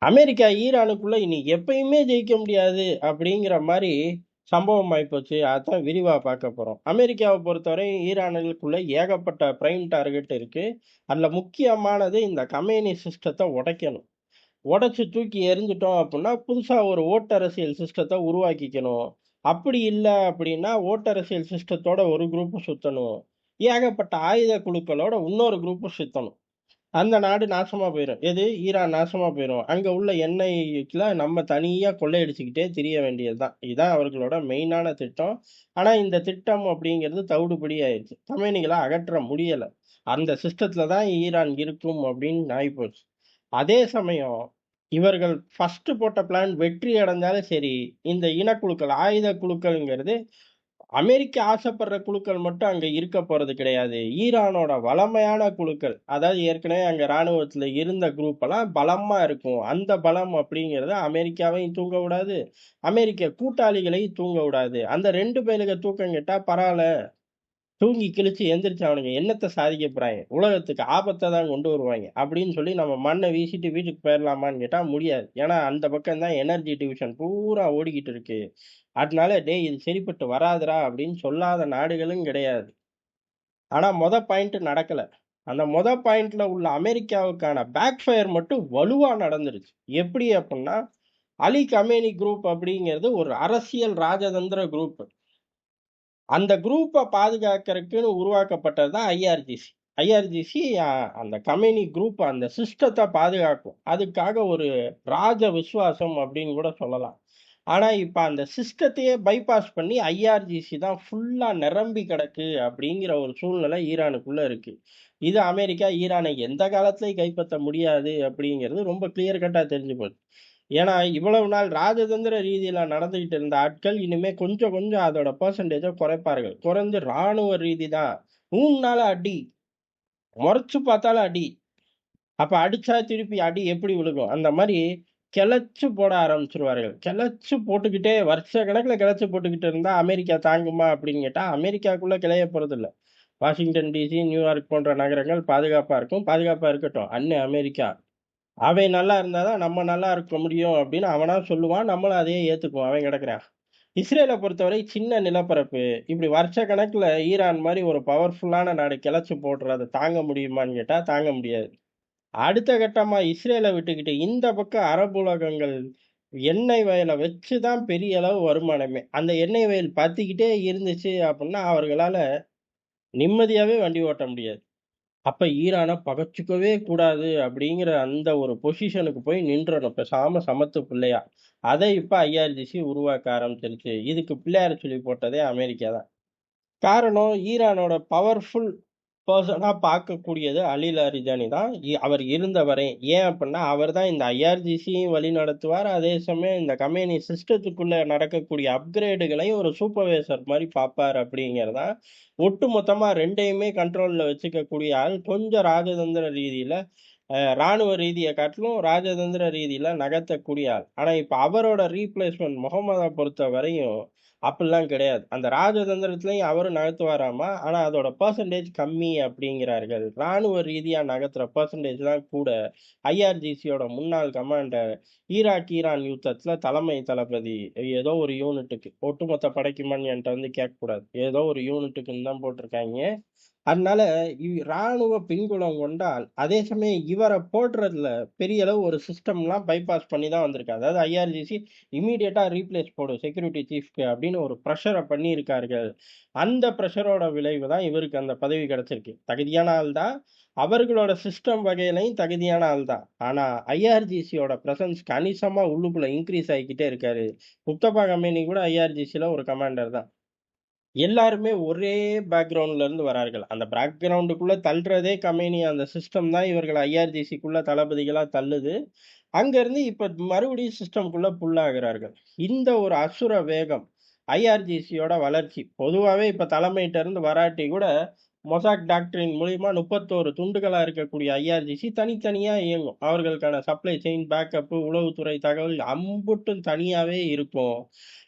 America ஈரானுக்குள்ள இனி எப்பயுமே ஜெயிக்க முடியாது அப்படிங்கிற மாதிரி சம்பவம் ஆயிப்போச்சு. அதான் விரிவா பார்க்க போறோம். அமெரிக்காவை பொறுத்தவரை ஈரானுக்குள்ள ஏகப்பட்ட பிரைம் டார்கெட் இருக்கு. அதுல முக்கியமானது இந்த கமேனி சிஸ்டத்தை உடைக்கணும். உடைச்சு தூக்கி எறிஞ்சிட்டோம் அப்படின்னா புதுசா ஒரு ஓட்டரசியல் சிஸ்டத்தை உருவாக்கிக்கணும். அப்படி இல்லை அப்படின்னா ஓட்டரசியல் சிஸ்டத்தோட ஒரு குரூப் சுத்தணும். ஏகப்பட்ட ஆயுத குழுக்களோட இன்னொரு குரூப் சுத்தணும். அந்த நாடு நாசமா போயிரும். எது? ஈரான் நாசமா போயிரும். அங்க உள்ள எண்ணெய்ல நம்ம தனியா கொள்ளையடிச்சுக்கிட்டே திரிய வேண்டியதுதான். இதுதான் அவர்களோட மெயினான திட்டம். ஆனா இந்த திட்டம் அப்படிங்கிறது தவிடுபடி ஆயிடுச்சு. கமேனிகள அகற்ற முடியல. அந்த சிஸ்டத்துல தான் ஈரான் இருக்கும் அப்படின்னு ஆயிப்போச்சு. அதே சமயம் இவர்கள் ஃபர்ஸ்ட் போட்ட பிளான் வெற்றி அடைஞ்சாலும் சரி, இந்த இனக்குழுக்கள், ஆயுத குழுக்கள்ங்கிறது அமெரிக்கா ஆசைப்படுற குழுக்கள் மட்டும் அங்க இருக்க போறது கிடையாது. ஈரானோட வலிமையான குழுக்கள், அதாவது ஏற்கனவே அங்க ராணுவத்துல இருந்த குரூப் எல்லாம் பலமா இருக்கும். அந்த பலம் அப்படிங்கிறது அமெரிக்காவையும் தூங்க விடாது, அமெரிக்க கூட்டாளிகளையும் தூங்க விடாது. அந்த 2 பேருக தூக்கம் கெட்டா பரவால்ல. தூங்கி கிழிச்சு எந்திரிச்சு அவனுங்க என்னத்த சாதிக்க போறாய்ங்க? உலகத்துக்கு ஆபத்த தான் கொண்டு வருவாய்ங்க. அப்படின்னு சொல்லி நம்ம மண்ண வீசிட்டு வீட்டுக்கு போயிரலாமான்னு கேட்டா முடியாது. ஏன்னா அந்த பக்கம் தான் எனர்ஜி டிவிஷன் பூரா ஓடிக்கிட்டு இருக்கு. அதனால டேய் இது சரிப்பட்டு வராதுடா அப்படின்னு சொல்லாத நாடுகளும் கிடையாது. ஆனா பாயிண்ட் நடக்கல. அந்த பாயிண்ட்ல உள்ள அமெரிக்காவுக்கான பேக் ஃபயர் மட்டும் வலுவா நடந்துருச்சு. எப்படி அப்படின்னா, அலி கமேனி குரூப் அப்படிங்கிறது ஒரு அரசியல் ராஜதந்திர குரூப். அந்த குரூப்ப பாதுகாக்கறதுக்குன்னு உருவாக்கப்பட்டது தான் ஐஆர்ஜிசி. ஐஆர்ஜிசி அந்த கம்பெனி குரூப் அந்த சிஸ்டத்த பாதுகாக்கும். அதுக்காக ஒரு ராஜ விசுவாசம் அப்படின்னு கூட சொல்லலாம். ஆனா, இப்ப அந்த சிஸ்டத்தையே பைபாஸ் பண்ணி ஐஆர்ஜிசி தான் ஃபுல்லா நிரம்பி கிடக்கு அப்படிங்கிற ஒரு சூழ்நிலை ஈரானுக்குள்ள இருக்கு. இது அமெரிக்கா ஈரானை எந்த காலத்திலயும் கைப்பற்ற முடியாது அப்படிங்கிறது ரொம்ப கிளியர் கட்டா தெரிஞ்சு போச்சு. ஏன்னா, இவ்வளவு நாள் ராஜதந்திர ரீதியில நடந்துகிட்டு இருந்த ஆட்கள், இனிமே கொஞ்சம் கொஞ்சம் அதோட பெர்சன்டேஜ குறைப்பார்கள். குறைஞ்சு ராணுவ ரீதி தான். ஊன்னாலும் அடி, முறைச்சு பார்த்தாலும் அடி. அப்ப அடிச்சா திருப்பி அடி எப்படி விழுகும்? அந்த மாரி கிளச்சு போட ஆரம்பிச்சுருவார்கள். கிளச்சு போட்டுக்கிட்டே வருஷ கணக்குல கிளச்சு போட்டுக்கிட்டு இருந்தா, அமெரிக்கா தாங்குமா அப்படின்னு கேட்டா, அமெரிக்காக்குள்ள கிளைய போறதில்ல. வாஷிங்டன் டிசி, நியூயார்க் போன்ற நகரங்கள் பாதுகாப்பா இருக்கும். பாதுகாப்பா இருக்கட்டும். அண்ணே அமெரிக்கா. அவன் நல்லா இருந்தா தான் நம்ம நல்லா இருக்க முடியும் அப்படின்னு அவனா சொல்லுவான். நம்மளும் அதையே ஏத்துக்குவோம். அவன் கிடக்குறான். இஸ்ரேல பொறுத்தவரை சின்ன நிலப்பரப்பு. இப்படி வருஷ கணக்குல ஈரான் மாரி ஒரு பவர்ஃபுல்லான நாடு கிளச்சு போடுறத தாங்க முடியுமான்னு கேட்டா, தாங்க முடியாது. அடுத்த கட்டமா இஸ்ரேல விட்டுக்கிட்டு இந்த பக்கம் அரபு உலகங்கள் எண்ணெய் வயல வச்சு தான் பெரிய அளவு வருமானமே. அந்த எண்ணெய் வயல் பத்திக்கிட்டே இருந்துச்சு அப்படின்னா, அவர்களால நிம்மதியாவே வண்டி ஓட்ட முடியாது. அப்ப ஈரான பகச்சுக்கவே கூடாது அப்படிங்கிற அந்த ஒரு பொசிஷனுக்கு போய் நின்றணும். பேசாம சமத்து பிள்ளையா. அதை இப்ப ஐஆர்ஜிசி உருவாக்க ஆரம்பிச்சிருச்சு. இதுக்கு பிள்ளையார் சொல்லி போட்டதே அமெரிக்கா தான். காரணம் ஈரானோட பவர்ஃபுல் பெர்சனா பார்க்கக்கூடியது அலி லாரிஜானி தான். அவர் இருந்த வரை. ஏன் அப்படின்னா, அவர் தான் இந்த ஐஆர்ஜிசியும் வழிநடத்துவார். அதே சமயம் இந்த கம்பெனி சிஸ்டத்துக்குள்ள நடக்கக்கூடிய அப்கிரேடுகளையும் ஒரு சூப்பர்வைசர் மாரி பார்ப்பார் அப்படிங்கிறதான். ஒட்டுமொத்தமா 2யுமே கண்ட்ரோல்ல வச்சுக்கக்கூடிய ஆள். கொஞ்சம் ராஜதந்திர ரீதியில ராணுவ ரீதிய காட்டிலும் ராஜதந்திர ரீதியில நகர்த்தக்கூடிய ஆள். ஆனா இப்ப அவரோட ரீப்ளேஸ்மெண்ட் முகமத பொறுத்தவரையும் அப்படிலாம் கிடையாது. அந்த ராஜதந்திரத்திலயும் அவரும் நகர்த்துவாராமா. ஆனா அதோட பெர்சன்டேஜ் கம்மி அப்படிங்கிறார்கள். ராணுவ ரீதியா நகர்த்துற பெர்சன்டேஜ் தான் கூட. ஐஆர்ஜிசியோட முன்னாள் கமாண்டர், ஈரான் யுத்தத்துல தலைமை தளபதி. ஏதோ ஒரு யூனிட்டுக்கு. ஒட்டுமொத்த படைக்குமான்னு என்ட்ட வந்து கேட்கக்கூடாது. ஏதோ ஒரு யூனிட்டுக்குன்னு தான் போட்டிருக்காய்ங்க. அதனால ராணுவ பின்புலம் கொண்டால், அதே சமயம் இவர போடுறதுல பெரிய அளவு ஒரு சிஸ்டம்லாம் பைபாஸ் பண்ணி தான் வந்திருக்கு. அதாவது ஐஆர்ஜிசி இம்மீடியட்டா ரீப்ளேஸ் போடு செக்யூரிட்டி சீஃப்க்கு அப்படின்னு ஒரு பிரஷர பண்ணியிருக்கார்கள். அந்த பிரஷரோட விளைவு தான் இவருக்கு அந்த பதவி கிடைச்சிருக்கு. தகுதியான ஆள் தான். அவர்களோட சிஸ்டம் வகையிலையும் தகுதியான ஆள் தான். ஆனா ஐஆர்ஜிசியோட பிரசன்ஸ் கணிசமா உள்ளுக்குள்ள இன்கிரீஸ் ஆகிக்கிட்டே இருக்காரு. முஸ்தபா கமேனி கூட ஐஆர்ஜிசில ஒரு கமாண்டர் தான். எல்லாருமே ஒரே பேக்ரவுண்ட்ல இருந்து வரார்கள். அந்த பேக்கிரவுண்டுக்குள்ள தள்றதே கம்பெனி அந்த சிஸ்டம் தான் இவர்கள ஐஆர்ஜிசிக்குள்ள தளபதிகளா தள்ளுது. அங்கருந்து இப்ப மறுபடியும் சிஸ்டம்குள்ள புல் ஆகுறார்கள். இந்த ஒரு அசுர வேகம் ஐஆர்ஜிசியோட வளர்ச்சி. பொதுவாவே இப்ப தலைமையிட்ட இருந்து வராட்டி கூட மொசாக் டாக்டரின் மூலியமா 31 துண்டுகளா இருக்கக்கூடிய ஐஆர்ஜிசி தனித்தனியா இயங்கும். அவர்களுக்கான சப்ளை செயின், பேக்கப், உளவுத்துறை தகவல் அம்புட்டும் தனியாவே இருக்கும்.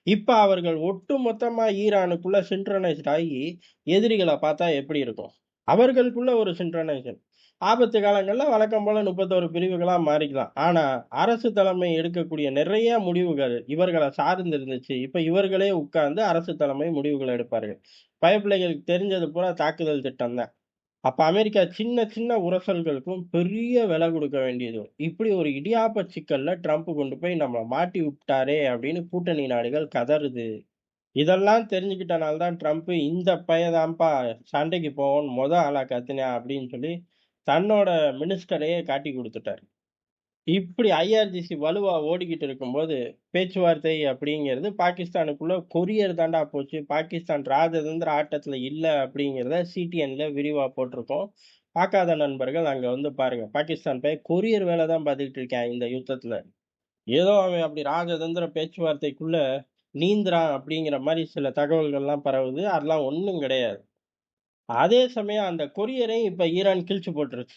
இப்ப அவர்கள் ஒட்டு மொத்தமா ஈரானுக்குள்ள சின்க்ரனைஸ்ட் ஆகி எதிரிகள பார்த்தா எப்படி இருக்கும்? அவர்களுக்குள்ள ஒரு சின்க்ரனைசேஷன். ஆபத்து காலங்கள்ல வழக்கம் போல 31 பிரிவுகளா மாறிக்கலாம். ஆனா, அரசு தலைமை எடுக்கக்கூடிய நிறைய முடிவுகள் இவர்கள சார்ந்து இருந்துச்சு. இப்ப இவர்களே உட்கார்ந்து அரசு தலைமை முடிவுகள் எடுப்பார்கள். பயப்பிள்ளைகளுக்கு தெரிஞ்சது பூரா தாக்குதல் திட்டம் தான். அப்ப அமெரிக்கா சின்ன சின்ன உரசல்களுக்கும் பெரிய விலை குடுக்க வேண்டியது வரும். இப்படி ஒரு இடியாப்ப சிக்கல்ல ட்ரம்ப் கொண்டு போய் நம்மள மாட்டி விட்டாரே! அப்படின்னு கூட்டணி நாடுகள் கதறுது. இதெல்லாம் தெரிஞ்சுக்கிட்டனால தான் ட்ரம்ப் இந்த பையன் தான்ப்பா சண்டைக்கு போவோன்னு ஆளா கத்துனான் அப்படின்னு சொல்லி தன்னோட மினிஸ்டரையே காட்டி குடுத்துட்டாரு. இப்படி ஐஆர்ஜிசி வலுவா ஓடிக்கிட்டு இருக்கும்போது, பேச்சுவார்த்தை அப்படிங்கிறது பாகிஸ்தானுக்குள்ள கொரியர் தாண்டா போச்சு. பாகிஸ்தான் ராஜதந்திர ஆட்டத்துல இல்ல அப்படிங்கிறத சிடிஎன்ல விரிவா போட்டிருக்கோம். பார்க்காத நண்பர்கள் அங்க வந்து பாருங்க. பாகிஸ்தான் பையன் கொரியர் வேல தான் பார்த்துக்கிட்டு இருக்கான் இந்த யுத்தத்துல. ஏதோ அவன் அப்படி ராஜதந்திர பேச்சுவார்த்தைக்குள்ள நீந்துறான் அப்படிங்கிற மாரி சில தகவல்கள்லாம் பரவுது. அதெல்லாம் ஒண்ணும் கிடையாது. அதே சமயம் அந்த கொரியரையும் இப்ப ஈரான் கிழிச்சு போட்டுருச்சு.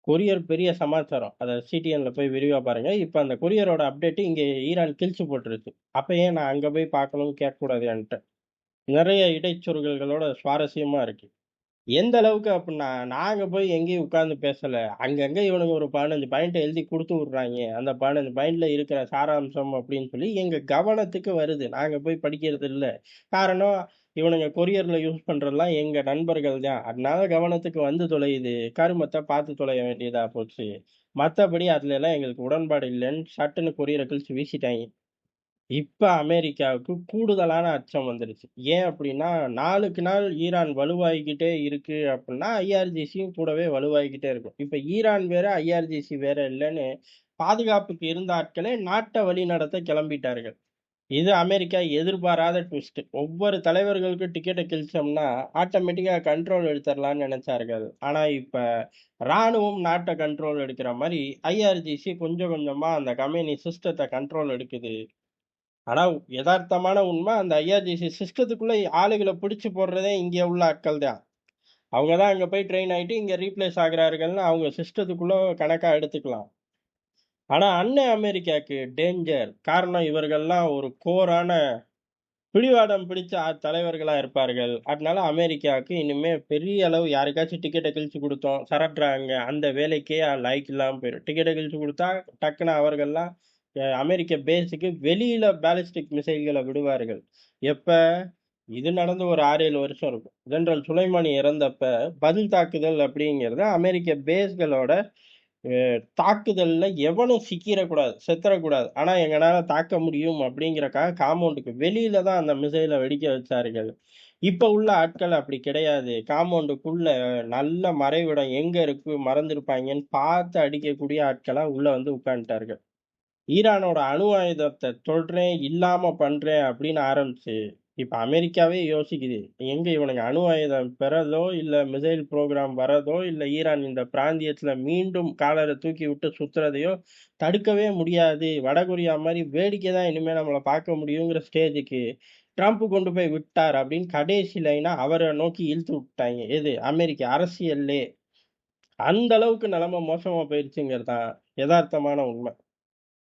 கொரியர் பெரிய சமாச்சாரம். அத சிடிஎன்ல போய் விரிவா பாருங்க. இப்ப அந்த கொரியரோட அப்டேட் இங்க ஈரான் கிழிச்சு போட்டுருச்சு. அப்ப ஏன் நான் அங்க போய் பார்க்கணும்னு கேட்கக்கூடாது என்ட்ட. நெறைய இடைச்சொருகல்களோட சுவாரஸ்யமா இருக்கு. எந்த அளவுக்கு அப்டின்னா, நாங்க போய் எங்கேயும் உட்கார்ந்து பேசல. அங்கங்க இவனுங்க ஒரு 15 பாயிண்ட் எழுதி குடுத்து விடுறாய்ங்க. அந்த 15 பாயிண்ட்ல இருக்கிற சாராம்சம் அப்படின்னு சொல்லி எங்க கவனத்துக்கு வருது. நாங்க போய் படிக்கிறது இல்ல. காரணம், இவனுங்க கொரியர்ல யூஸ் பண்றதெல்லாம் எங்க நண்பர்கள் தான். அதனால கவனத்துக்கு வந்து தொலையுது. கருமத்த பார்த்து தொலைய வேண்டியதா போச்சு. மத்தபடி அதுலலாம் எங்களுக்கு உடன்பாடு இல்லன்னு சட்டுன்னு கொரியர கிழிச்சு வீசிட்டாய்ங்க. இப்ப அமெரிக்காவுக்கு கூடுதலான அச்சம் வந்துருச்சு. ஏன் அப்டின்னா, நாளுக்கு நாள் ஈரான் வலுவாகிக்கிட்டே இருக்கு அப்டின்னா, ஐஆர்ஜிசியும் கூடவே வலுவாகிக்கிட்டே இருக்கும். இப்ப ஈரான் வேற, ஐஆர்ஜிசி வேற இல்லன்னு பாதுகாப்புக்கு இருந்த ஆட்களே நாட்ட வழிநடத்த கிளம்பிட்டார்கள். இது அமெரிக்கா எதிர்பாராத ட்விஸ்ட். ஒவ்வொரு தலைவர்களுக்கும் டிக்கெட்ட கிழிச்சோம்னா, ஆட்டோமேட்டிக்கா கண்ட்ரோல் எடுத்துறலாம்னு நெனச்சார்கள். ஆனா இப்ப ராணுவம் நாட்ட கண்ட்ரோல் எடுக்கிற மாரி, ஐஆர்ஜிசி கொஞ்சம் கொஞ்சமா அந்த கம்பெனி சிஸ்டத்த கண்ட்ரோல் எடுக்குது. ஆனா, எதார்த்தமான உண்மை அந்த ஐஆர்ஜிசி சிஸ்டத்துக்குள்ள ஆளுகள பிடிச்சு போடுறதே இங்க உள்ள ஆட்கள் தான். அவங்க தான் அங்க போய் ட்ரெயின் ஆயிட்டு இங்க ரீப்ளேஸ் ஆகுறார்கள்ன்னு அவங்க சிஸ்டத்துக்குள்ள கணக்கா எடுத்துக்கலாம். ஆனா, அமெரிக்காக்கு டேஞ்சர். காரணம் இவர்கள்லாம் ஒரு கோரான பிடிவாதம் பிடிச்ச தலைவர்களா இருப்பார்கள். அதனால அமெரிக்காவுக்கு இனிமே பெரிய அளவு யாருக்காச்சும் டிக்கெட்ட கிழிச்சு குடுத்தோம், சரட்டுறாங்க. அந்த வேலைக்கே லாயக்கு இல்லாம போயிரும். டிக்கெட்ட கிழிச்சு குடுத்தா டக்குனு அவர்கள்லாம் அமெரிக்க பேஸுக்கு வெளியில பாலிஸ்டிக் மிசைல்கள விடுவார்கள். எப்ப? இது நடந்து ஒரு 6, 7 வருஷம் இருக்கும். ஜெனரல் சுலைமானி இறந்தப்ப பதில் தாக்குதல் அப்படிங்கிறது அமெரிக்க பேஸ்களோட தாக்குதல்ல எவனும் சிக்கிரக்கூடாது, செத்துறக்கூடாது. ஆனா எங்கனால தாக்க முடியும் அப்படிங்கிறக்காக காம்பவுண்டுக்கு வெளியில தான் அந்த மிசைல வெடிக்க வச்சார்கள். இப்ப உள்ள ஆட்கள் அப்படி கிடையாது. காம்பவுண்டுக்குள்ள நல்ல மறைவிடம் எங்க இருக்கு மறைஞ்சிருப்பாய்ங்கன்னு பார்த்து அடிக்கக்கூடிய ஆட்களா உள்ள வந்து உட்கார்ந்துட்டார்கள். ஈரானோட அணு ஆயுதத்த தொடுறேன், இல்லாம பண்றேன் அப்படின்னு ஆரம்பிச்சு, இப்ப அமெரிக்காவே யோசிக்குது. எங்க இவனுங்க அணு ஆயுதம் பெறதோ, இல்ல மிசைல் புரோகிராம் வரதோ, இல்ல ஈரான் இந்த பிராந்தியத்துல மீண்டும் காலர தூக்கி விட்டு சுத்துறதையோ தடுக்கவே முடியாது. வடகொரியா மாரி வேடிக்கை தான் இனிமே நம்மள பார்க்க முடியுங்கிற ஸ்டேஜுக்கு ட்ரம்ப் கொண்டு போய் விட்டார் அப்படின்னு கடைசி லைனா அவர நோக்கி இழுத்து விட்டாய்ங்க. எது? அமெரிக்கா அரசியல்லே. அந்த அளவுக்கு நிலைமை மோசமா போயிருச்சுங்கிறது தான் எதார்த்தமான உண்மை.